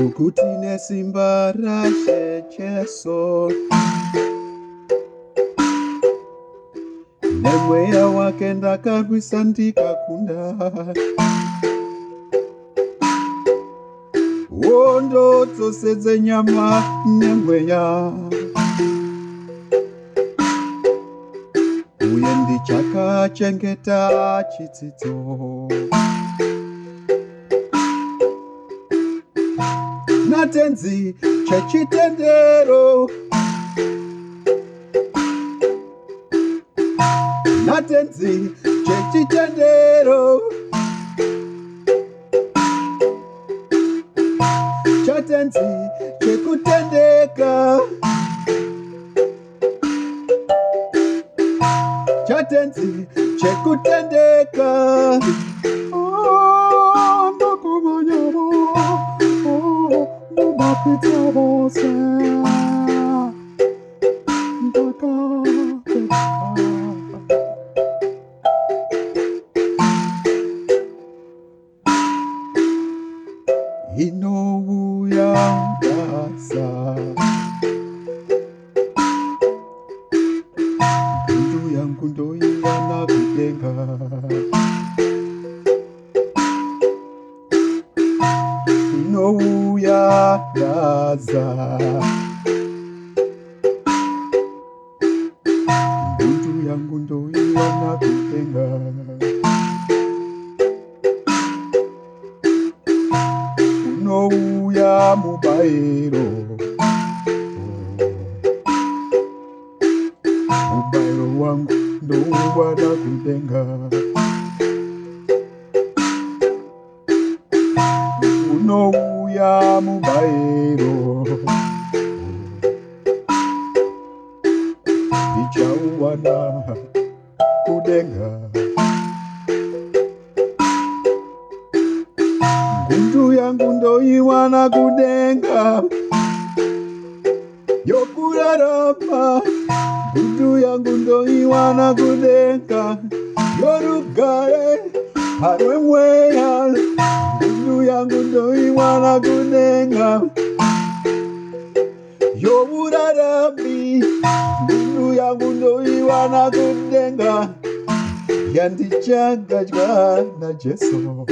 Ukuti nesimba rashe Jesu, nemweya wake ndakarwisa ndikakunda. Wondo dzose dzenyama nemweya, uye ndichakachengeta chidzidzo. Natenzi chechitendero, natenzi chechitendero, chatenzi chekutendeka, chatenzi chekutendeka. Oh, ndokumanyamo, oh, mubapita bose, ndakapeka. Inouya ndasa, mpundu yangu ndoiwana kudenga. Inouya ndasa, mpundu yangu ndoiwana kudenga. Unouya mubairo, mubairo wangu ndouwana kudenga. Unouya mubairo, ndichauwana kudenga. Mpundu yangu ndoiwana kudenga, yokurarama. Mpundu yangu ndoiwana kudenga, yorugare harwe mweya. Mpundu yangu ndoiwana kudenga, yoburarami. Mpundu yangu ndoiwana kudenga, yandichanganywa na Jesu.